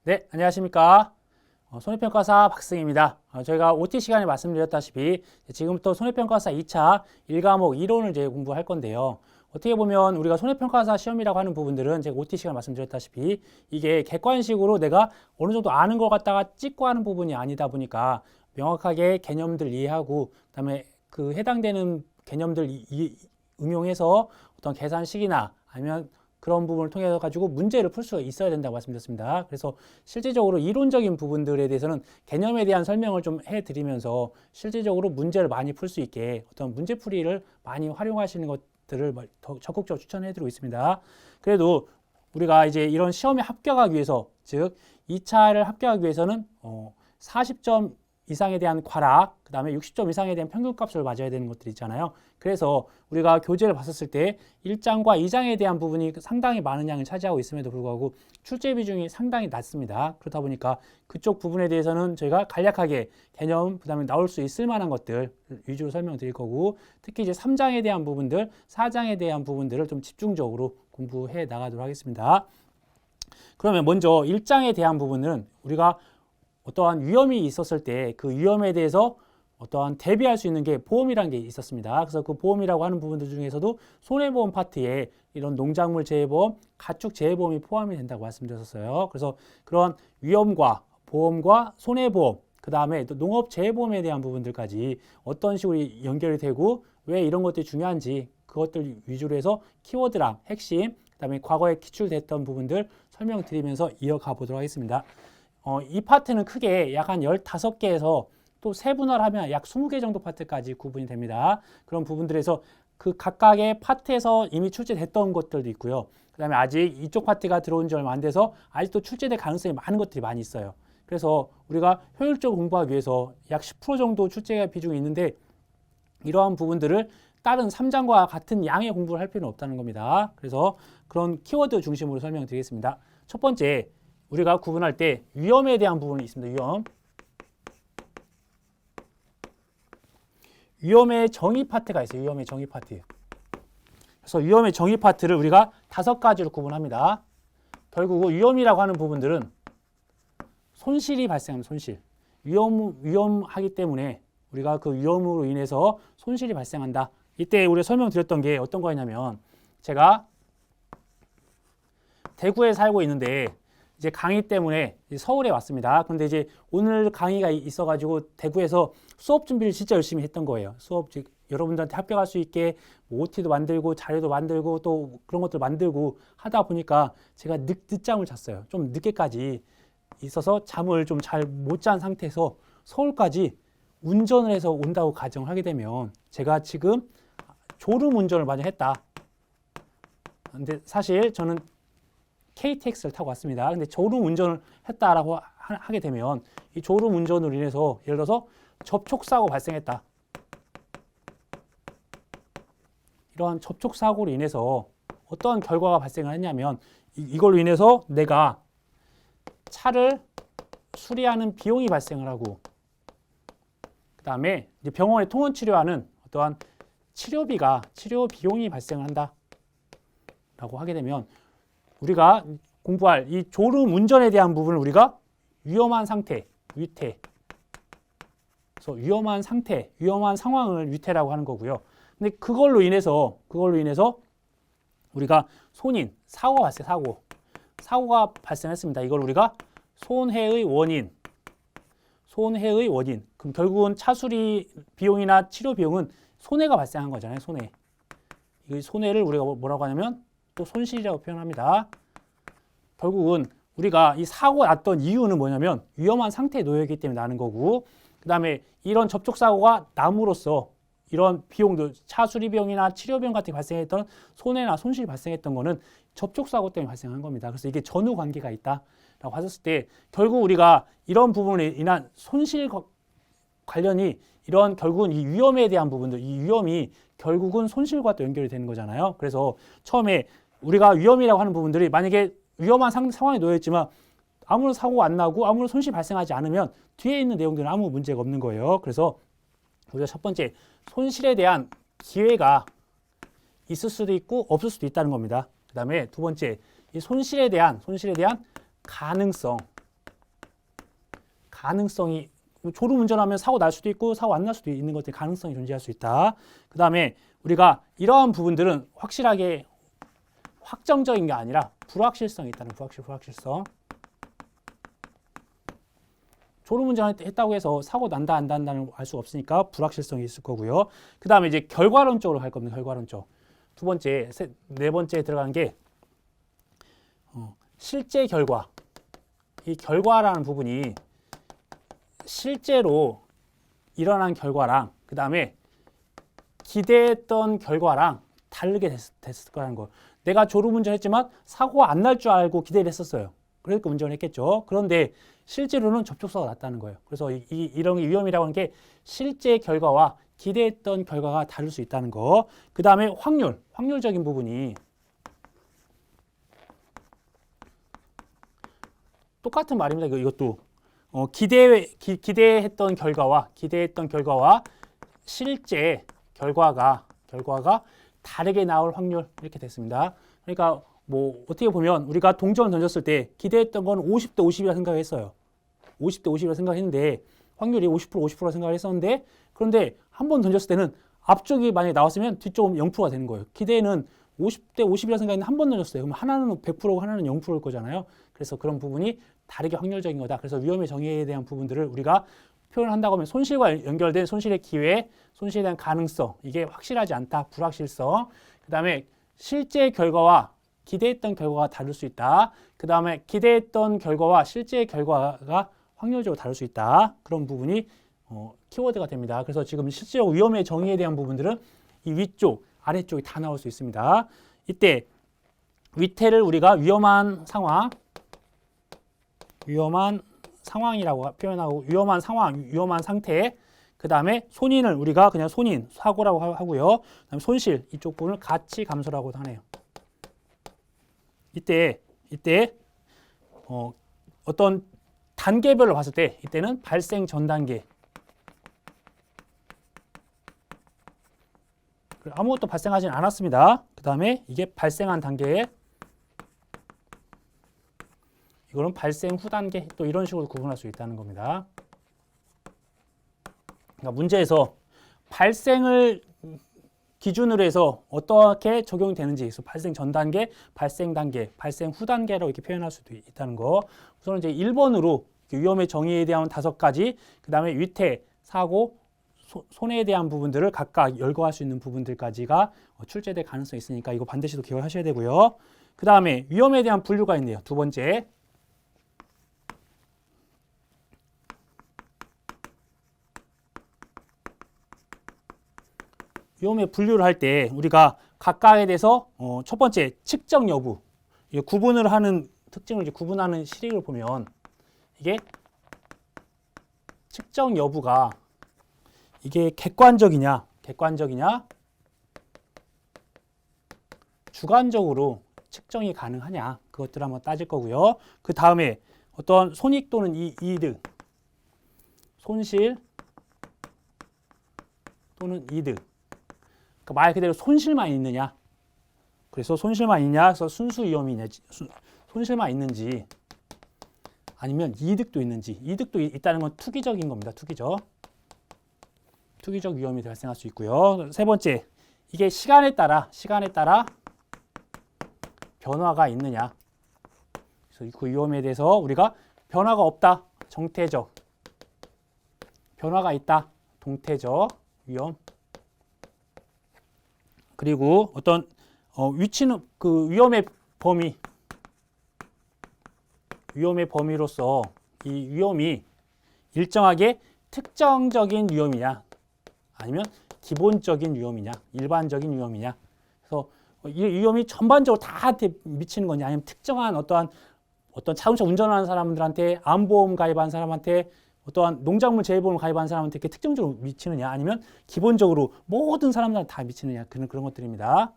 네, 안녕하십니까. 손해평가사 박승입니다. 저희가 OT 시간에 말씀드렸다시피 지금부터 손해평가사 2차 1과목 이론을 이제 공부할 건데요. 어떻게 보면 우리가 손해평가사 시험이라고 하는 부분들은 제가 OT 시간에 말씀드렸다시피 이게 객관식으로 내가 어느 정도 아는 것 같다가 찍고 하는 부분이 아니다 보니까 명확하게 개념들 이해하고 그다음에 그 해당되는 개념들 응용해서 어떤 계산식이나 아니면 그런 부분을 통해서 가지고 문제를 풀 수가 있어야 된다고 말씀드렸습니다. 그래서 실질적으로 이론적인 부분들에 대해서는 개념에 대한 설명을 좀 해드리면서 실질적으로 문제를 많이 풀 수 있게 어떤 문제풀이를 많이 활용하시는 것들을 더 적극적으로 추천해드리고 있습니다. 그래도 우리가 이제 이런 시험에 합격하기 위해서, 즉 2차를 합격하기 위해서는 40점 이상에 대한 과락, 그 다음에 60점 이상에 대한 평균값을 맞아야 되는 것들이 있잖아요. 그래서 우리가 교재를 봤었을 때 1장과 2장에 대한 부분이 상당히 많은 양을 차지하고 있음에도 불구하고 출제 비중이 상당히 낮습니다. 그렇다 보니까 그쪽 부분에 대해서는 저희가 간략하게 개념, 그 다음에 나올 수 있을 만한 것들 위주로 설명드릴 거고, 특히 이제 3장에 대한 부분들, 4장에 대한 부분들을 좀 집중적으로 공부해 나가도록 하겠습니다. 그러면 먼저 1장에 대한 부분은 우리가 어떠한 위험이 있었을 때 그 위험에 대해서 어떠한 대비할 수 있는 게 보험이라는 게 있었습니다. 그래서 그 보험이라고 하는 부분들 중에서도 손해보험 파트에 이런 농작물 재해보험, 가축 재해보험이 포함이 된다고 말씀드렸었어요. 그래서 그런 위험과 보험과 손해보험, 그 다음에 또 농업 재해보험에 대한 부분들까지 어떤 식으로 연결이 되고 왜 이런 것들이 중요한지 그것들 위주로 해서 키워드랑 핵심, 그 다음에 과거에 기출됐던 부분들 설명드리면서 이어가 보도록 하겠습니다. 이 파트는 크게 약 한 15개에서 또 세분화를 하면 약 20개 정도 파트까지 구분이 됩니다. 그런 부분들에서 그 각각의 파트에서 이미 출제됐던 것들도 있고요. 그 다음에 아직 이쪽 파트가 들어온 지 얼마 안 돼서 아직도 출제될 가능성이 많은 것들이 많이 있어요. 그래서 우리가 효율적으로 공부하기 위해서 약 10% 정도 출제 비중이 있는데 이러한 부분들을 다른 3장과 같은 양의 공부를 할 필요는 없다는 겁니다. 그래서 그런 키워드 중심으로 설명드리겠습니다. 첫 번째, 우리가 구분할 때 위험에 대한 부분이 있습니다. 위험의 정의 파트가 있어요. 위험의 정의 파트. 그래서 위험의 정의 파트를 우리가 5가지로 구분합니다. 결국 위험이라고 하는 부분들은 손실이 발생합니다. 손실. 위험하기 때문에 우리가 그 위험으로 인해서 손실이 발생한다. 이때 우리가 설명드렸던 게 어떤 거였냐면, 제가 대구에 살고 있는데 이제 강의 때문에 서울에 왔습니다. 그런데 이제 오늘 강의가 있어가지고 대구에서 수업 준비를 진짜 열심히 했던 거예요. 수업 여러분들한테 합격할 수 있게 뭐 OT도 만들고 자료도 만들고 또 그런 것들 만들고 하다 보니까 제가 늦잠을 잤어요. 좀 늦게까지 있어서 잠을 좀 잘 못 잔 상태에서 서울까지 운전을 해서 온다고 가정을 하게 되면 제가 지금 졸음 운전을 많이 했다. 근데 사실 저는 KTX를 타고 왔습니다. 근데 졸음 운전을 했다라고 하게 되면 이 졸음 운전으로 인해서 예를 들어서 접촉사고 발생했다. 이러한 접촉사고로 인해서 어떠한 결과가 발생을 했냐면 이걸로 인해서 내가 차를 수리하는 비용이 발생을 하고 그 다음에 병원에 통원 치료하는 어떠한 치료 비용이 발생을 한다. 라고 하게 되면 우리가 공부할 이 졸음 운전에 대한 부분을 우리가 위험한 상태, 위태. 그래서 위험한 상태, 위험한 상황을 위태라고 하는 거고요. 근데 그걸로 인해서 우리가 사고가 발생했습니다. 이걸 우리가 손해의 원인. 그럼 결국은 차 수리 비용이나 치료 비용은 손해가 발생한 거잖아요. 이 손해를 우리가 뭐라고 하냐면 또 손실이라고 표현합니다. 결국은 우리가 이 사고 났던 이유는 뭐냐면 위험한 상태에 놓여 있기 때문에 나는 거고, 그 다음에 이런 접촉사고가 남으로써 이런 비용도 차 수리 비용이나 치료 비용 같은 게 발생했던 손해나 손실이 발생했던 거는 접촉사고 때문에 발생한 겁니다. 그래서 이게 전후 관계가 있다라고 하셨을 때 결국 우리가 이런 부분에 인한 손실 관련이 이런 결국은 이 위험에 대한 부분들, 이 위험이 결국은 손실과 또 연결이 되는 거잖아요. 그래서 처음에 우리가 위험이라고 하는 부분들이 만약에 위험한 상황에 놓여있지만 아무런 사고가 안 나고 아무런 손실이 발생하지 않으면 뒤에 있는 내용들은 아무 문제가 없는 거예요. 그래서 우리가 첫 번째, 손실에 대한 기회가 있을 수도 있고 없을 수도 있다는 겁니다. 그 다음에 두 번째, 이 손실에 대한 가능성. 그 다음에 세 번째, 손실에 대한 가능성이 졸음 운전하면 사고 날 수도 있고 사고 안 날 수도 있는 것들 가능성이 존재할 수 있다. 그 다음에 우리가 이러한 부분들은 확실하게 확정적인 게 아니라 불확실성이 있다는 불확실성. 졸음 운전했다고 해서 사고 난다 안 난다는 알 수 없으니까 불확실성이 있을 거고요. 그 다음에 이제 결과론적으로 갈 겁니다. 결과론적. 두 번째, 네 번째 들어가는 게 실제 결과. 이 결과라는 부분이 실제로 일어난 결과랑 그 다음에 기대했던 결과랑 다르게 됐을 거라는 거. 내가 졸음운전했지만 사고가 안 날 줄 알고 기대를 했었어요. 그러니까 운전을 했겠죠. 그런데 실제로는 접촉사고가 났다는 거예요. 그래서 이런 위험이라고 하는 게 실제 결과와 기대했던 결과가 다를 수 있다는 거. 그 다음에 확률적인 부분이 똑같은 말입니다. 이것도 기대했던 결과와 실제 결과가 다르게 나올 확률 이렇게 됐습니다. 그러니까 뭐 어떻게 보면 우리가 동전을 던졌을 때 기대했던 건 50대 50이라 생각했어요. 50대 50이라 생각했는데 확률이 50% 생각을 했었는데 그런데 한 번 던졌을 때는 앞쪽이 만약에 나왔으면 뒤쪽은 0%가 되는 거예요. 기대는 50대 50이라 생각했는데 한 번 던졌어요. 그럼 하나는 100%고 하나는 0%일 거잖아요. 그래서 그런 부분이 다르게 확률적인 거다. 그래서 위험의 정의에 대한 부분들을 우리가 표현을 한다고 하면 손실과 연결된 손실의 기회, 손실에 대한 가능성, 이게 확실하지 않다. 불확실성. 그 다음에 실제 결과와 기대했던 결과가 다를 수 있다. 그 다음에 기대했던 결과와 실제 결과가 확률적으로 다를 수 있다. 그런 부분이 키워드가 됩니다. 그래서 지금 실제로 위험의 정의에 대한 부분들은 이 위쪽, 아래쪽이 다 나올 수 있습니다. 이때 위태를 우리가 위험한 상황이라고 표현하고 위험한 상황, 위험한 상태. 그 다음에 손인을 우리가 그냥 손인, 사고라고 하고요. 그다음에 손실, 이쪽 부분을 가치 감소라고도 하네요. 이때 어떤 단계별로 봤을 때 이때는 발생 전 단계. 아무것도 발생하진 않았습니다. 그 다음에 이게 발생한 단계. 이거는 발생 후 단계. 또 이런 식으로 구분할 수 있다는 겁니다. 그러니까 문제에서 발생을 기준으로 해서 어떻게 적용이 되는지, 그래서 발생 전 단계, 발생 단계, 발생 후 단계라고 이렇게 표현할 수도 있다는 거. 우선 이제 1번으로 위험의 정의에 대한 5가지, 그 다음에 위태, 사고, 손해에 대한 부분들을 각각 열거할 수 있는 부분들까지가 출제될 가능성이 있으니까 이거 반드시 기억을 하셔야 되고요. 그 다음에 위험에 대한 분류가 있네요. 두 번째. 위험의 분류를 할 때 우리가 각각에 대해서 첫 번째 측정 여부, 구분을 하는 특징을 이제 구분하는 실익을 보면 이게 측정 여부가 이게 객관적이냐 주관적으로 측정이 가능하냐 그것들을 한번 따질 거고요. 그 다음에 어떤 손익 또는 이득, 손실 또는 이득. 그러니까 말 그대로 손실만 있느냐. 그래서 손실만 있냐. 그래서 순수 위험이냐. 손실만 있는지 아니면 이득도 있는지. 이득도 있다는 건 투기적인 겁니다. 투기적 위험이 발생할 수 있고요. 세 번째, 이게 시간에 따라 변화가 있느냐. 그래서 그 위험에 대해서 우리가 변화가 없다. 정태적. 변화가 있다. 동태적 위험. 그리고 어떤 위치는 그 위험의 범위로서 이 위험이 일정하게 특정적인 위험이냐 아니면 기본적인 위험이냐 일반적인 위험이냐. 그래서 이 위험이 전반적으로 다한테 미치는 거냐 아니면 특정한 어떤 자동차 운전하는 사람들한테 암보험 가입한 사람한테 어떠한 농작물 재해보험 가입한 사람한테 이렇게 특정적으로 미치느냐 아니면 기본적으로 모든 사람들한테 다 미치느냐 그런 것들입니다.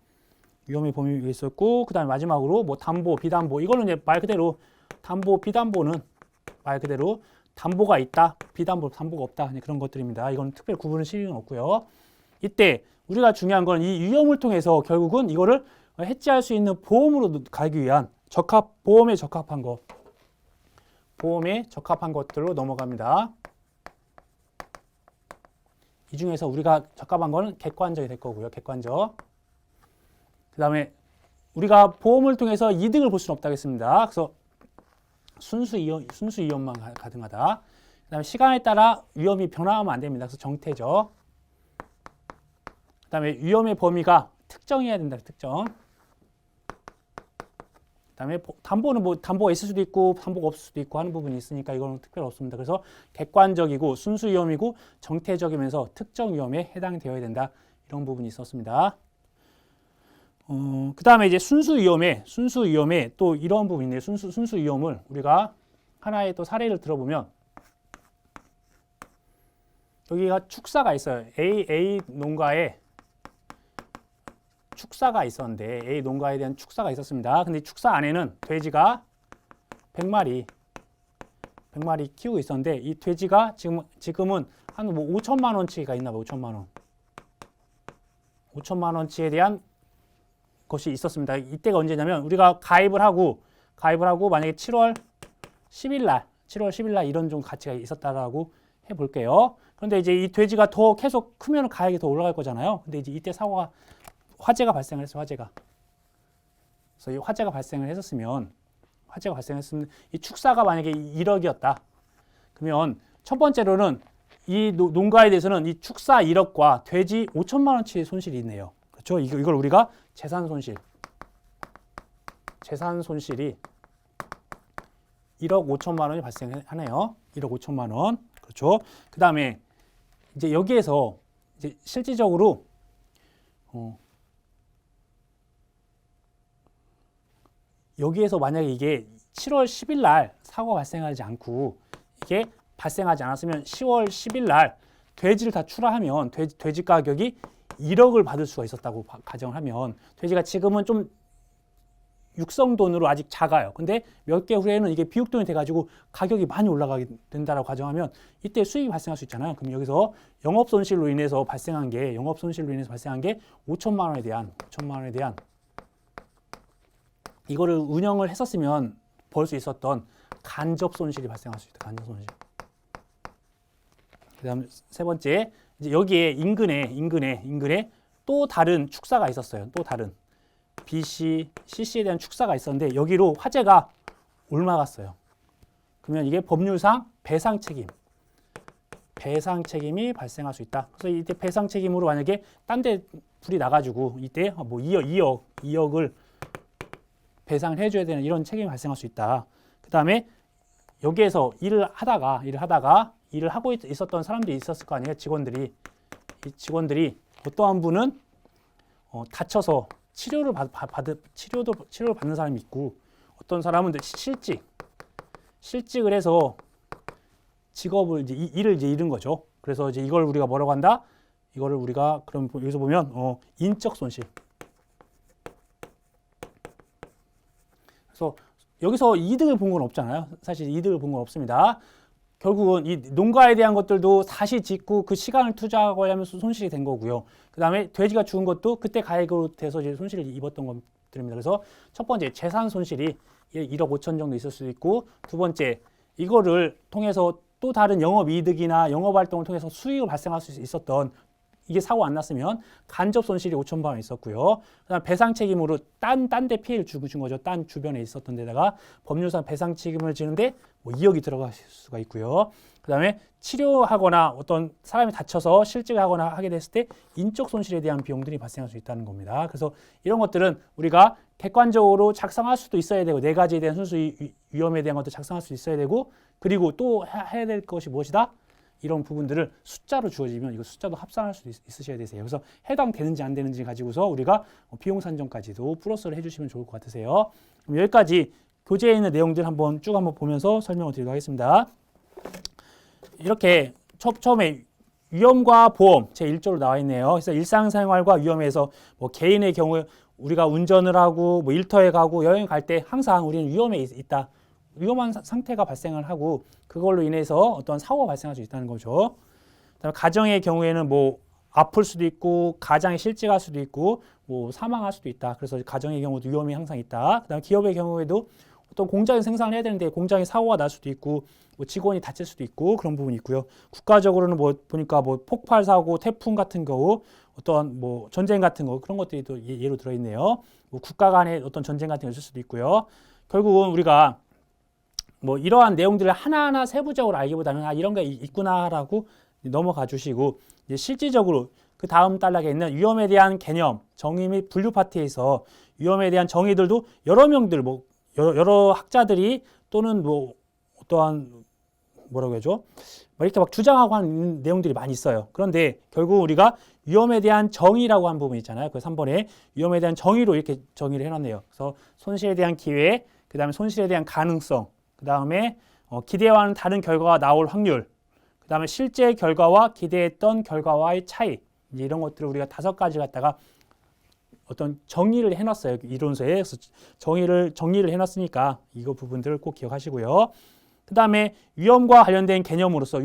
위험의 범위가 있었고 그 다음에 마지막으로 뭐 담보, 비담보 이거는 이제 말 그대로 담보, 비담보는 말 그대로 담보가 있다, 비담보, 담보가 없다 그런 것들입니다. 이건 특별히 구분을 실익은 없고요. 이때 우리가 중요한 건 이 위험을 통해서 결국은 이거를 해지할 수 있는 보험으로 가기 위한 보험에 적합한 거. 보험에 적합한 것들로 넘어갑니다. 이 중에서 우리가 적합한 거는 객관적이 될 거고요. 객관적. 그 다음에 우리가 보험을 통해서 이득을 볼 수는 없다고 했습니다. 그래서 순수 위험만 가능하다. 그 다음에 시간에 따라 위험이 변화하면 안 됩니다. 그래서 정태적. 그 다음에 위험의 범위가 특정해야 된다. 특정. 그다음에 담보는 뭐 담보가 있을 수도 있고 담보가 없을 수도 있고 하는 부분이 있으니까 이거는 특별히 없습니다. 그래서 객관적이고 순수 위험이고 정태적이면서 특정 위험에 해당되어야 된다. 이런 부분이 있었습니다. 그다음에 이제 순수 위험에 또 이런 부분이 있네요. 순수 위험을 우리가 하나의 또 사례를 들어보면 여기가 축사가 있어요. A 농가에 축사가 있었는데 A 농가에 대한 축사가 있었습니다. 근데 축사 안에는 돼지가 100마리 키우고 있었는데 이 돼지가 지금은 한 뭐 5천만 원치가 있나 봐. 5천만 원치에 대한 것이 있었습니다. 이때가 언제냐면 우리가 가입을 하고 만약에 7월 10일 날 이런 좀 가치가 있었다라고 해 볼게요. 그런데 이제 이 돼지가 더 계속 크면 가액이 더 올라갈 거잖아요. 근데 이제 이때 화재가 발생을 했어요. 그래서 이 화재가 발생을 했으면 이 축사가 만약에 1억이었다. 그러면 첫 번째로는 이 농가에 대해서는 이 축사 1억과 돼지 5천만 원치의 손실이 있네요. 그렇죠? 이걸 우리가 재산 손실이 1억 5천만 원이 발생하네요. 1억 5천만 원. 그렇죠? 그다음에 이제 여기에서 이제 실질적으로 여기에서 만약에 이게 7월 10일 날 사고가 발생하지 않고 이게 발생하지 않았으면 10월 10일 날 돼지를 다 출하하면 돼지 가격이 1억을 받을 수가 있었다고 가정을 하면 돼지가 지금은 좀 육성돈으로 아직 작아요. 근데 몇 개 후에는 이게 비육돈이 돼가지고 가격이 많이 올라가게 된다라고 가정하면 이때 수익이 발생할 수 있잖아요. 그럼 여기서 영업손실로 인해서 발생한 게 5천만 원에 대한 이거를 운영을 했었으면 벌 수 있었던 간접 손실이 발생할 수 있다. 간접 손실. 그다음 세 번째, 이제 여기에 인근에 또 다른 축사가 있었어요. 또 다른 BC, CC에 대한 축사가 있었는데 여기로 화재가 옮아갔어요. 그러면 이게 법률상 배상 책임이 발생할 수 있다. 그래서 이때 배상 책임으로 만약에 딴 데 불이 나가지고 이때 뭐 2억을 배상을 해줘야 되는 이런 책임이 발생할 수 있다. 그 다음에 여기에서 일을 하고 있었던 사람들이 있었을 거 아니에요. 직원들이 어떠한 분은 다쳐서 치료를 받는 사람이 있고 어떤 사람은 실직을 해서 직업을 일을 잃은 거죠. 그래서 이제 이걸 우리가 뭐라고 한다? 이거를 우리가 그럼 여기서 보면 인적 손실. 그래서 여기서 이득을 본 건 없잖아요. 사실 이득을 본 건 없습니다. 결국은 이 농가에 대한 것들도 다시 짓고 그 시간을 투자하고 하면서 손실이 된 거고요. 그 다음에 돼지가 죽은 것도 그때 가액으로 돼서 이제 손실을 입었던 것들입니다. 그래서 첫 번째 재산 손실이 1억 5천 정도 있을 수도 있고, 두 번째 이거를 통해서 또 다른 영업 이득이나 영업 활동을 통해서 수익을 발생할 수 있었던, 이게 사고 안 났으면 간접 손실이 5천만 원 있었고요. 그다음 배상 책임으로 딴 데 피해를 준 거죠. 딴 주변에 있었던 데다가 법률상 배상 책임을 지는데 뭐 2억이 들어갈 수가 있고요. 그다음에 치료하거나 어떤 사람이 다쳐서 실직을 하거나 하게 됐을 때 인적 손실에 대한 비용들이 발생할 수 있다는 겁니다. 그래서 이런 것들은 우리가 객관적으로 작성할 수도 있어야 되고, 네 가지에 대한 순수 위험에 대한 것도 작성할 수 있어야 되고, 그리고 또 해야 될 것이 무엇이다? 이런 부분들을 숫자로 주어지면 이거 숫자도 합산할 수 있으셔야 되세요. 그래서 해당되는지 안 되는지 가지고서 우리가 비용 산정까지도 플러스를 해주시면 좋을 것 같으세요. 그럼 여기까지 교재에 있는 내용들 한번 보면서 설명을 드리도록 하겠습니다. 이렇게 처음에 위험과 보험 제1조로 나와 있네요. 그래서 일상생활과 위험에서 뭐 개인의 경우에 우리가 운전을 하고 뭐 일터에 가고 여행 갈 때 항상 우리는 위험에 있다. 위험한 상태가 발생을 하고 그걸로 인해서 어떤 사고가 발생할 수 있다는 거죠. 그다음에 가정의 경우에는 뭐 아플 수도 있고 가장이 실직할 수도 있고 뭐 사망할 수도 있다. 그래서 가정의 경우도 위험이 항상 있다. 그다음에 기업의 경우에도 어떤 공장에서 생산을 해야 되는데 공장에 사고가 날 수도 있고 뭐 직원이 다칠 수도 있고 그런 부분이 있고요. 국가적으로는 뭐 보니까 뭐 폭발 사고, 태풍 같은 경우 어떤 뭐 전쟁 같은 거 그런 것들이 또 예로 들어 있네요. 뭐 국가 간의 어떤 전쟁 같은 거 있을 수도 있고요. 결국은 우리가 뭐 이러한 내용들을 하나하나 세부적으로 알기보다는 아 이런 게 있구나라고 넘어가 주시고 이제 실질적으로 그 다음 단락에 있는 위험에 대한 개념, 정의 및 분류 파트에서 위험에 대한 정의들도 여러 명들 뭐 여러 학자들이 또는 뭐 어떠한 뭐라고 해야죠? 뭐 이렇게 막 주장하고 하는 내용들이 많이 있어요. 그런데 결국 우리가 위험에 대한 정의라고 한 부분 있잖아요. 그 3번에 위험에 대한 정의로 이렇게 정의를 해놨네요. 그래서 손실에 대한 기회, 그 다음에 손실에 대한 가능성, 그 다음에 기대와는 다른 결과가 나올 확률, 그 다음에 실제 결과와 기대했던 결과와의 차이, 이제 이런 것들을 우리가 5가지 갖다가 어떤 정의를 해놨어요. 이론서에. 그래서 정리를 해놨으니까 이거 부분들을 꼭 기억하시고요. 그 다음에 위험과 관련된 개념으로서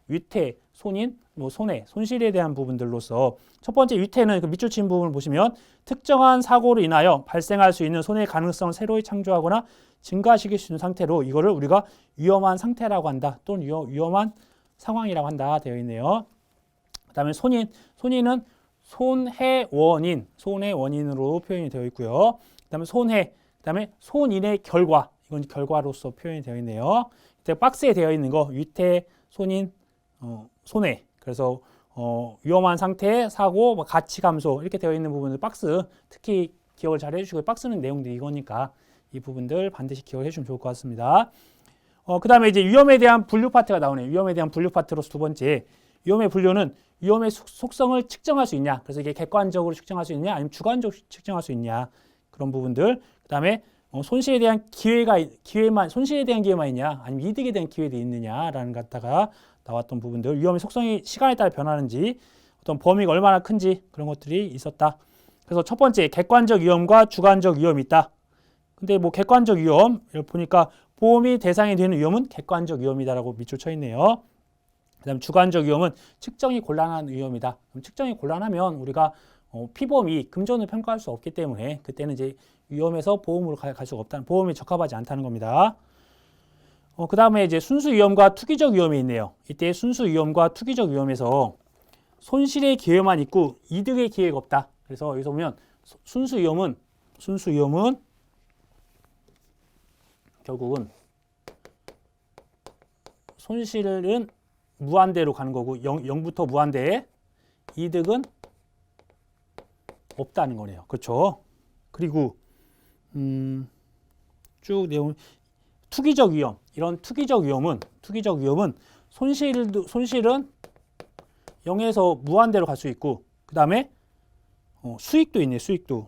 위태, 손인, 뭐 손해, 손실에 대한 부분들로서 첫 번째 위태는 그 밑줄 친 부분을 보시면 특정한 사고로 인하여 발생할 수 있는 손해의 가능성을 새로이 창조하거나 증가시킬 수 있는 상태로 이거를 우리가 위험한 상태라고 한다 또는 위험한 상황이라고 한다 되어 있네요. 그 다음에 손인은 손해 원인으로 표현이 되어 있고요. 그 다음에 손해, 그 다음에 손인의 결과, 이건 결과로서 표현이 되어 있네요. 이때 박스에 되어 있는 거 위태, 손인, 손해. 그래서 위험한 상태, 사고, 뭐 가치 감소 이렇게 되어 있는 부분들 박스 특히 기억을 잘 해주시고 박스는 내용들이 이거니까 이 부분들 반드시 기억해 주시면 좋을 것 같습니다. 그 다음에 이제 위험에 대한 분류 파트가 나오네요. 위험에 대한 분류 파트로서 두 번째 위험의 분류는 위험의 속성을 측정할 수 있냐. 그래서 이게 객관적으로 측정할 수 있냐, 아니면 주관적으로 측정할 수 있냐. 그런 부분들. 그 다음에 손실에 대한 손실에 대한 기회만 있냐, 아니면 이득에 대한 기회도 있느냐라는 갖다가 나왔던 부분들. 위험의 속성이 시간에 따라 변하는지, 어떤 범위가 얼마나 큰지 그런 것들이 있었다. 그래서 첫 번째 객관적 위험과 주관적 위험이 있다. 근데 뭐 객관적 위험 보니까 보험이 대상이 되는 위험은 객관적 위험이다라고 밑줄 쳐 있네요. 그다음 주관적 위험은 측정이 곤란한 위험이다. 그럼 측정이 곤란하면 우리가 피보험이 금전을 평가할 수 없기 때문에 그때는 이제 위험에서 보험으로 갈 수가 없다는, 보험이 적합하지 않다는 겁니다. 그 다음에 이제 순수 위험과 투기적 위험이 있네요. 이때 순수 위험과 투기적 위험에서 손실의 기회만 있고 이득의 기회가 없다. 그래서 여기서 보면 순수 위험은 결국은 손실은 무한대로 가는 거고 0부터 무한대에 이득은 없다는 거네요. 그렇죠? 그리고 쭉 내용 투기적 위험, 이런 투기적 위험은 손실은 0에서 무한대로 갈 수 있고 그 다음에 수익도 있네. 수익도.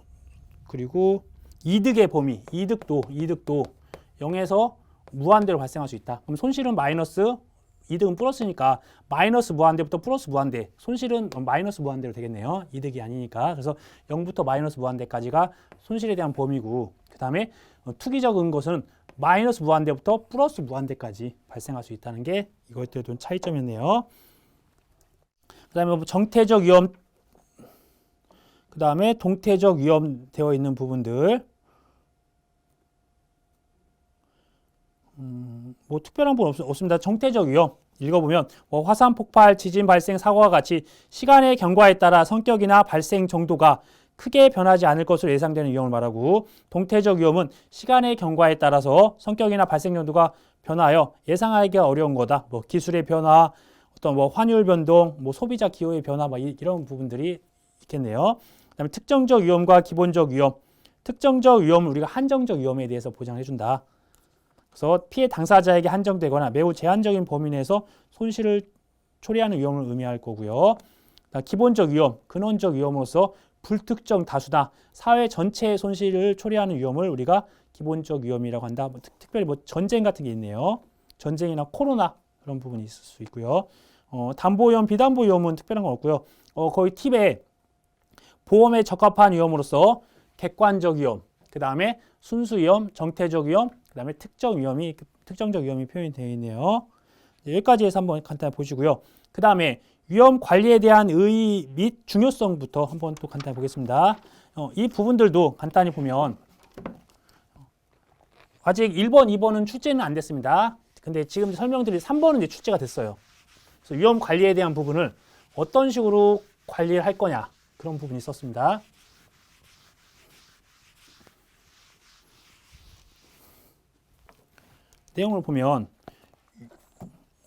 그리고 이득의 범위, 이득도 0에서 무한대로 발생할 수 있다. 그럼 손실은 마이너스, 이득은 플러스니까 마이너스 무한대부터 플러스 무한대, 손실은 마이너스 무한대로 되겠네요. 이득이 아니니까. 그래서 0부터 마이너스 무한대까지가 손실에 대한 범위고 그 다음에 투기적인 것은 마이너스 무한대부터 플러스 무한대까지 발생할 수 있다는 게 이거에 대한 차이점이었네요. 그 다음에 정태적 위험, 그 다음에 동태적 위험 되어 있는 부분들. 뭐 특별한 부분 없습니다. 정태적 위험 읽어보면 화산 폭발, 지진 발생, 사고와 같이 시간의 경과에 따라 성격이나 발생 정도가 크게 변하지 않을 것으로 예상되는 위험을 말하고, 동태적 위험은 시간의 경과에 따라서 성격이나 발생 정도가 변하여 예상하기가 어려운 거다. 뭐 기술의 변화, 어떤 뭐 환율 변동, 뭐 소비자 기호의 변화, 뭐 이런 부분들이 있겠네요. 그다음에 특정적 위험과 기본적 위험. 특정적 위험은 우리가 한정적 위험에 대해서 보장해 준다. 그래서 피해 당사자에게 한정되거나 매우 제한적인 범위 내에서 손실을 초래하는 위험을 의미할 거고요. 기본적 위험, 근원적 위험으로서 불특정 다수나 사회 전체의 손실을 초래하는 위험을 우리가 기본적 위험이라고 한다. 특별히 뭐 전쟁 같은 게 있네요. 전쟁이나 코로나 그런 부분이 있을 수 있고요. 담보위험, 비담보위험은 특별한 건 없고요. 거의 팁에 보험에 적합한 위험으로서 객관적 위험, 그 다음에 순수 위험, 정태적 위험, 그 다음에 특정적 위험이 표현이 되어 있네요. 여기까지 해서 한번 간단히 보시고요. 그 다음에 위험 관리에 대한 의의 및 중요성부터 한번 또 간단히 보겠습니다. 이 부분들도 간단히 보면 아직 1번, 2번은 출제는 안 됐습니다. 근데 지금 설명드린 3번은 이제 출제가 됐어요. 그래서 위험 관리에 대한 부분을 어떤 식으로 관리를 할 거냐, 그런 부분이 있었습니다. 내용을 보면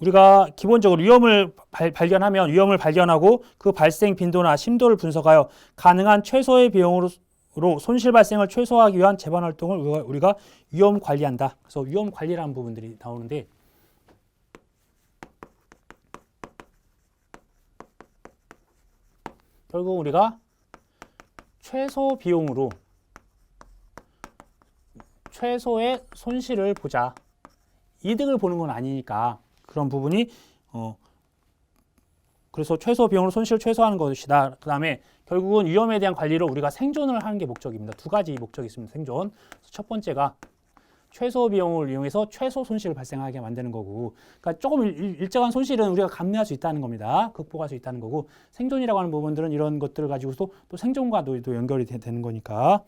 우리가 기본적으로 위험을 발견하면 위험을 발견하고 그 발생 빈도나 심도를 분석하여 가능한 최소의 비용으로 손실 발생을 최소화하기 위한 재반 활동을 우리가 위험 관리한다. 그래서 위험 관리라는 부분들이 나오는데, 결국 우리가 최소 비용으로 최소의 손실을 보자. 이득을 보는 건 아니니까 그런 부분이 그래서 최소 비용으로 손실을 최소화하는 것이다. 그 다음에 결국은 위험에 대한 관리를 우리가 생존을 하는 게 목적입니다. 두 가지 목적이 있습니다. 생존. 첫 번째가 최소 비용을 이용해서 최소 손실을 발생하게 만드는 거고, 그러니까 조금 일정한 손실은 우리가 감내할 수 있다는 겁니다. 극복할 수 있다는 거고, 생존이라고 하는 부분들은 이런 것들을 가지고서 또 생존과도 연결이 되는 거니까.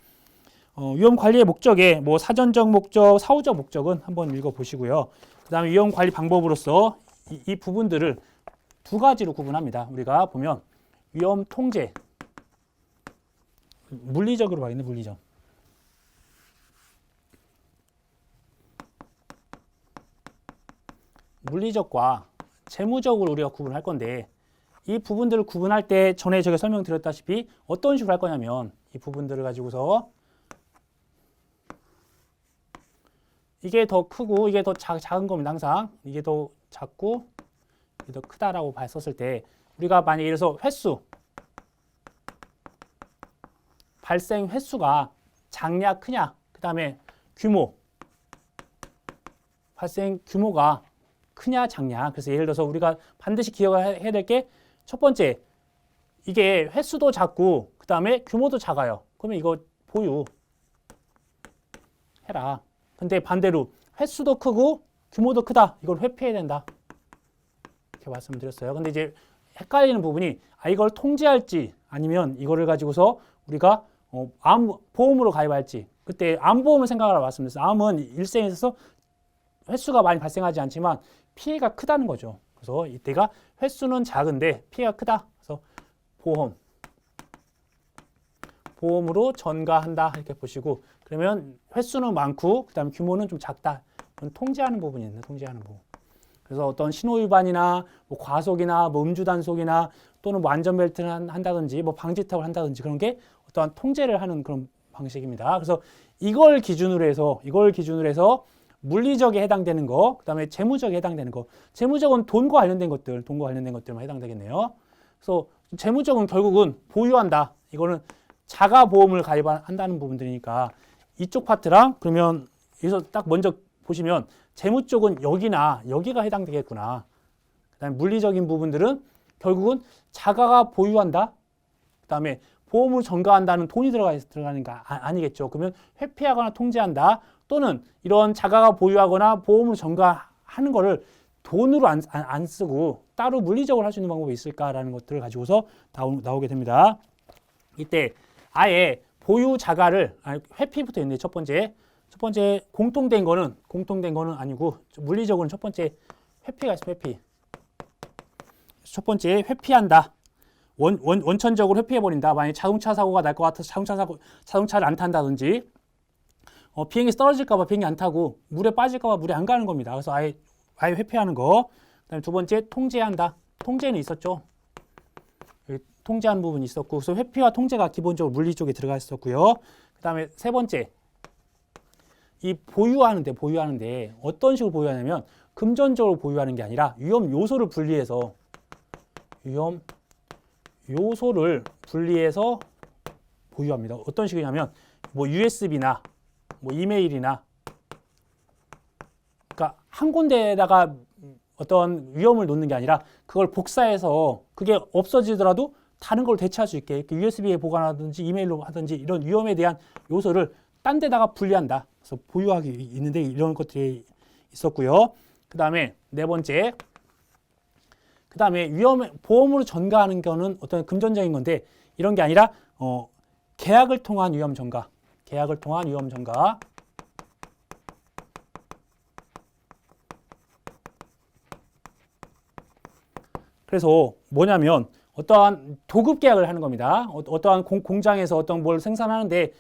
위험 관리의 목적에 뭐 사전적 목적, 사후적 목적은 한번 읽어보시고요. 그 다음에 위험 관리 방법으로서 이 부분들을 두 가지로 구분합니다. 우리가 보면 위험 통제, 물리적으로 봐야겠네, 물리적. 물리적과 재무적으로 우리가 구분할 건데, 이 부분들을 구분할 때 전에 제가 설명드렸다시피 어떤 식으로 할 거냐면, 이 부분들을 가지고서 이게 더 크고 이게 더 작은 겁니다. 항상 이게 더 작고 이게 더 크다라고 봤었을 때, 우리가 만약에 예를 들어서 횟수, 발생 횟수가 작냐 크냐, 그 다음에 규모, 발생 규모가 크냐 작냐. 그래서 예를 들어서 우리가 반드시 기억해야 될 게, 첫 번째, 이게 횟수도 작고 그 다음에 규모도 작아요. 그러면 이거 보유해라. 근데 반대로 횟수도 크고 규모도 크다. 이걸 회피해야 된다. 이렇게 말씀드렸어요. 근데 이제 헷갈리는 부분이, 이걸 통제할지 아니면 이거를 가지고서 우리가 보험으로 가입할지. 그때 암보험을 생각하라고 말씀드렸어요. 암은 일생에 있어서 횟수가 많이 발생하지 않지만 피해가 크다는 거죠. 그래서 이때가 횟수는 작은데 피해가 크다. 그래서 보험으로 전가한다. 이렇게 보시고, 그러면 횟수는 많고 그다음에 규모는 좀 작다. 이건 통제하는 부분이 있는데, 통제하는 부분. 그래서 어떤 신호 위반이나 뭐 과속이나 뭐 음주 단속이나 또는 뭐 안전벨트를 한다든지 뭐 방지턱을 한다든지, 그런 게 어떠한 통제를 하는 그런 방식입니다. 그래서 이걸 기준으로 해서 물리적에 해당되는 거, 그다음에 재무적에 해당되는 거. 재무적은 돈과 관련된 것들만 해당되겠네요. 그래서 재무적은 결국은 보유한다. 이거는 자가 보험을 가입한다는 부분들이니까 이쪽 파트랑, 그러면 여기서 딱 먼저 보시면 재무 쪽은 여기나 여기가 해당되겠구나. 그다음에 물리적인 부분들은 결국은 자가가 보유한다. 그다음에 보험을 전가한다는 돈이 들어가는 거 아니겠죠. 그러면 회피하거나 통제한다. 또는 이런 자가가 보유하거나 보험을 전가하는 거를 돈으로 안 쓰고 따로 물리적으로 할 수 있는 방법이 있을까라는 것들을 가지고서 나오게 됩니다. 이때 아예 보유 자가를, 회피부터 있는데, 첫 번째 공통된 거는 아니고, 물리적으로는 첫 번째 회피가 있어요. 회피. 첫 번째 회피한다. 원천적으로 회피해버린다. 만약에 자동차 사고가 날 것 같아서 자동차를 안 탄다든지, 비행기 떨어질까봐 비행기 안 타고 물에 빠질까봐 물에 안 가는 겁니다. 그래서 아예 회피하는 거. 그다음에 두 번째 통제한다. 통제는 있었죠. 통제하는 부분이 있었고, 그래서 회피와 통제가 기본적으로 물리 쪽에 들어가 있었고요. 그다음에 세 번째, 이 보유하는데 어떤 식으로 보유하냐면, 금전적으로 보유하는 게 아니라 위험 요소를 분리해서 보유합니다. 어떤 식이냐면 뭐 USB나 뭐 이메일이나, 그러니까 한 군데에다가 어떤 위험을 놓는 게 아니라 그걸 복사해서 그게 없어지더라도 다른 걸 대체할 수 있게 USB에 보관하든지 이메일로 하든지, 이런 위험에 대한 요소를 딴 데다가 분리한다. 그래서 보유하기 있는데 이런 것들이 있었고요. 그 다음에 네 번째, 그 다음에 보험으로 전가하는 거는 어떤 금전적인 건데, 이런 게 아니라 계약을 통한 위험 전가. 그래서 뭐냐면 어떠한 도급 계약을 하는 겁니다. 어떠한 공장에서 어떤 뭘 생산하는데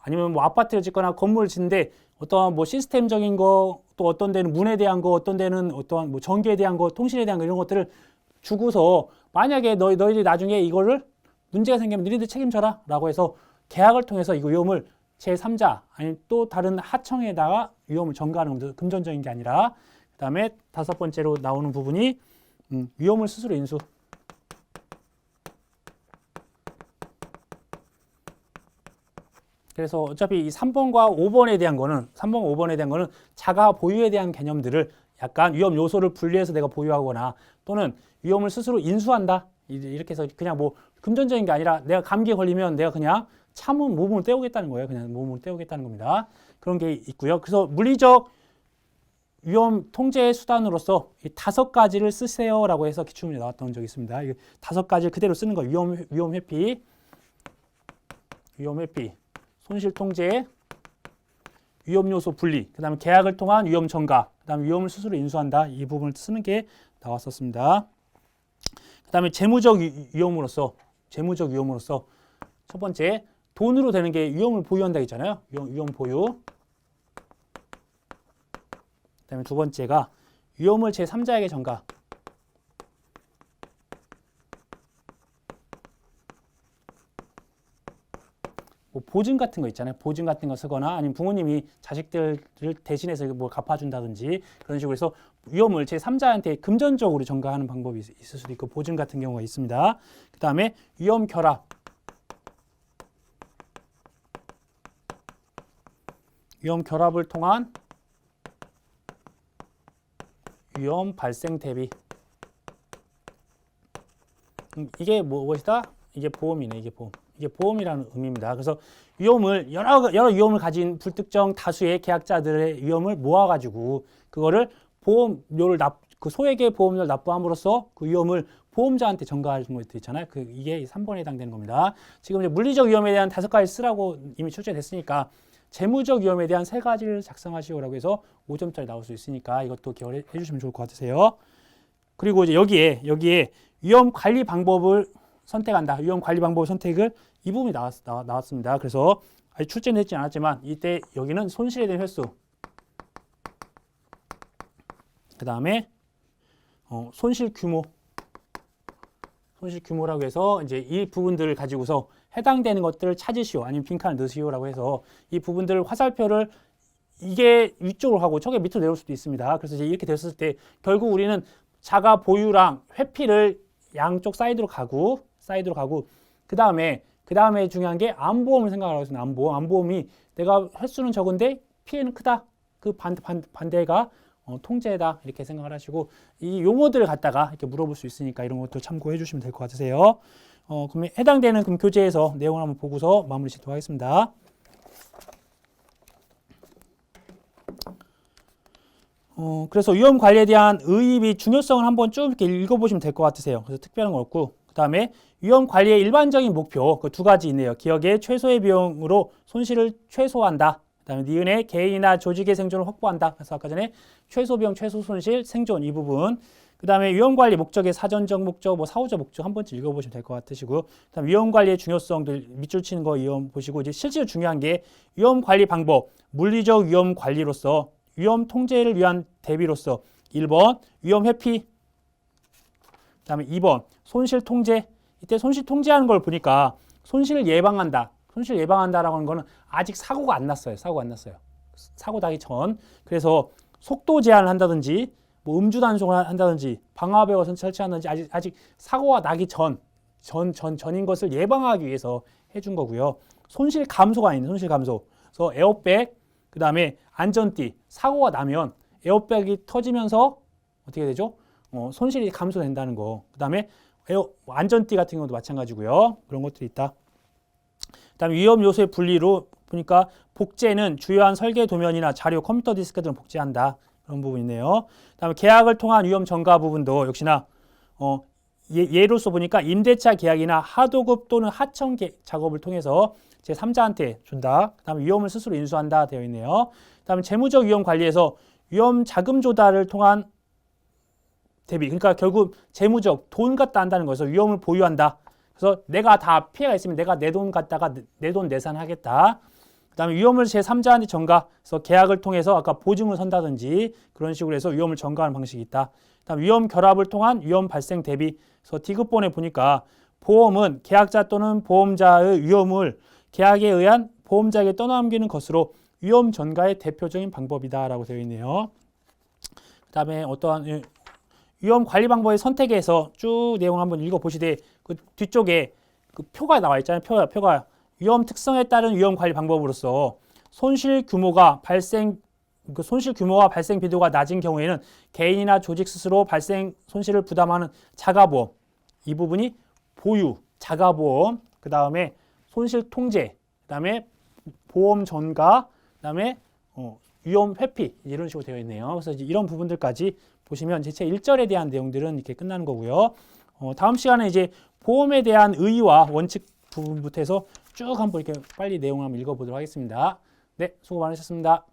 아니면 뭐 아파트를 짓거나 건물을 짓는데 어떠한 뭐 시스템적인 거, 또 어떤 데는 문에 대한 거, 어떤 데는 어떠한 뭐 전기에 대한 거, 통신에 대한 거 이런 것들을 주고서 만약에 너희들이 나중에 이거를 문제가 생기면 너희들 책임져라 라고 해서 계약을 통해서 이 위험을 제3자 아니면 또 다른 하청에다가 위험을 전가하는 겁니다. 금전적인 게 아니라. 그 다음에 5번째로 나오는 부분이 위험을 스스로 인수. 그래서 어차피 이 3번과 5번에 대한 거는 3번, 5번에 대한 거는 자가 보유에 대한 개념들을 약간 위험 요소를 분리해서 내가 보유하거나 또는 위험을 스스로 인수한다. 이렇게 해서 그냥 뭐 금전적인 게 아니라 내가 감기에 걸리면 내가 그냥 참은 몸을 때우겠다는 거예요. 그냥 몸을 때우겠다는 겁니다. 그런 게 있고요. 그래서 물리적 위험 통제 수단으로서 이 5가지를 쓰세요라고 해서 기출문제 나왔던 적이 있습니다. 이 5가지를 그대로 쓰는 거. 위험 회피, 손실 통제, 위험 요소 분리, 그다음에 계약을 통한 위험 전가, 그다음에 위험을 스스로 인수한다. 이 부분을 쓰는 게 나왔었습니다. 그다음에 재무적 위험으로서 첫 번째 돈으로 되는 게 위험을 보유한다 했잖아요. 위험 보유. 그다음에 두 번째가 위험을 제3자에게 전가. 뭐 보증 같은 거 있잖아요. 보증 같은 거 쓰거나 아니면 부모님이 자식들을 대신해서 뭐 갚아준다든지 그런 식으로 해서 위험을 제3자한테 금전적으로 전가하는 방법이 있을 수도 있고 보증 같은 경우가 있습니다. 그 다음에 위험 결합. 위험 결합을 통한 위험 발생 대비. 이게 무엇이다? 이게 보험이네. 이게 보험. 이게 보험이라는 의미입니다. 그래서 위험을 여러 위험을 가진 불특정 다수의 계약자들의 위험을 모아가지고 그거를 보험료를 그 소액의 보험료를 납부함으로써 그 위험을 보험자한테 전가하는 것도 있잖아요. 이게 3번에 해당되는 겁니다. 지금 이제 물리적 위험에 대한 5가지 쓰라고 이미 출제됐으니까 재무적 위험에 대한 3가지를 작성하시오라고 해서 5점짜리 나올 수 있으니까 이것도 기억해 주시면 좋을 것 같으세요. 그리고 이제 여기에 위험 관리 방법을 선택한다. 위험 관리 방법 선택을 이 부분이 나왔습니다. 그래서 아직 출제는 했지 않았지만 이때 여기는 손실에 대한 횟수, 그 다음에 손실 규모라고 해서 이제 이 부분들을 가지고서 해당되는 것들을 찾으시오 아니면 빈칸을 넣으시오라고 해서 이 부분들 화살표를 이게 위쪽으로 가고 저게 밑으로 내려올 수도 있습니다. 그래서 이제 이렇게 됐을 때 결국 우리는 자가 보유랑 회피를 양쪽 사이드로 가고 그 다음에 중요한 게 암보험을 생각하라고 했습니다. 암보험이 내가 횟수는 적은데 피해는 크다. 그 반대가 통제다 이렇게 생각을 하시고 이 용어들을 갖다가 이렇게 물어볼 수 있으니까 이런 것도 참고해 주시면 될 것 같으세요. 그럼 해당되는 그럼 교재에서 내용을 한번 보고서 마무리 짓도록 하겠습니다. 그래서 위험 관리에 대한 의의 및 중요성을 한번 쭉 이렇게 읽어보시면 될 것 같으세요. 그래서 특별한 거 없고 그 다음에 위험 관리의 일반적인 목표 그 2가지 있네요. 기업의 최소의 비용으로 손실을 최소화한다. 그 다음에 니은의 개인이나 조직의 생존을 확보한다. 그래서 아까 전에 최소 비용, 최소 손실, 생존 이 부분. 그 다음에 위험 관리 목적의 사전적 목적, 뭐 사후적 목적 한 번쯤 읽어보시면 될 것 같으시고, 그다음 위험 관리의 중요성들 밑줄 치는 거 이용 보시고 이제 실제로 중요한 게 위험 관리 방법, 물리적 위험 관리로서 위험 통제를 위한 대비로서 1번 위험 회피, 그다음에 2번 손실 통제. 이때 손실 통제하는 걸 보니까 손실을 예방한다. 손실 예방한다라고 하는 거는 아직 사고가 안 났어요. 사고 나기 전. 그래서 속도 제한을 한다든지 뭐 음주 단속을 한다든지 방화벽을 설치한다든지 아직 사고가 나기 전인 것을 예방하기 위해서 해준 거고요. 손실 감소가 있는 손실 감소. 그래서 에어백, 그 다음에 안전띠. 사고가 나면 에어백이 터지면서 어떻게 되죠? 손실이 감소된다는 거. 그 다음에 안전띠 같은 경우도 마찬가지고요. 그런 것들이 있다. 그 다음에 위험 요소의 분리로 보니까 복제는 주요한 설계 도면이나 자료, 컴퓨터 디스크 등을 복제한다. 그런 부분이 있네요. 그 다음에 계약을 통한 위험 전가 부분도 역시나 예로서 보니까 임대차 계약이나 하도급 또는 하청 작업을 통해서 제3자한테 준다. 그 다음에 위험을 스스로 인수한다 되어 있네요. 그 다음에 재무적 위험 관리에서 위험 자금 조달을 통한 대비. 그러니까 결국 재무적 돈 갖다 한다는 거에서 위험을 보유한다. 그래서 내가 다 피해가 있으면 내가 내 돈 갖다가 내 돈 내산하겠다. 그다음에 위험을 제3자한테 전가. 그래서 계약을 통해서 아까 보증을 선다든지 그런 식으로 해서 위험을 전가하는 방식이 있다. 그다음 위험 결합을 통한 위험 발생 대비. 그래서 디귿본에 보니까 보험은 계약자 또는 보험자의 위험을 계약에 의한 보험자에게 떠넘기는 것으로 위험 전가의 대표적인 방법이다라고 되어 있네요. 그다음에 어떠한 위험 관리 방법의 선택에서 쭉 내용 한번 읽어보시되 그 뒤쪽에 그 표가 나와 있잖아요. 표가 위험 특성에 따른 위험 관리 방법으로서 손실 규모가 발생 빈도가 낮은 경우에는 개인이나 조직 스스로 발생 손실을 부담하는 자가보험, 이 부분이 보유, 자가보험, 그 다음에 손실 통제, 그 다음에 보험 전가, 그 다음에 위험 회피 이런 식으로 되어 있네요. 그래서 이제 이런 부분들까지 보시면 제 1절에 대한 내용들은 이렇게 끝나는 거고요. 다음 시간에 이제 보험에 대한 의의와 원칙 부분부터 해서 쭉 한번 이렇게 빨리 내용을 한번 읽어보도록 하겠습니다. 네, 수고 많으셨습니다.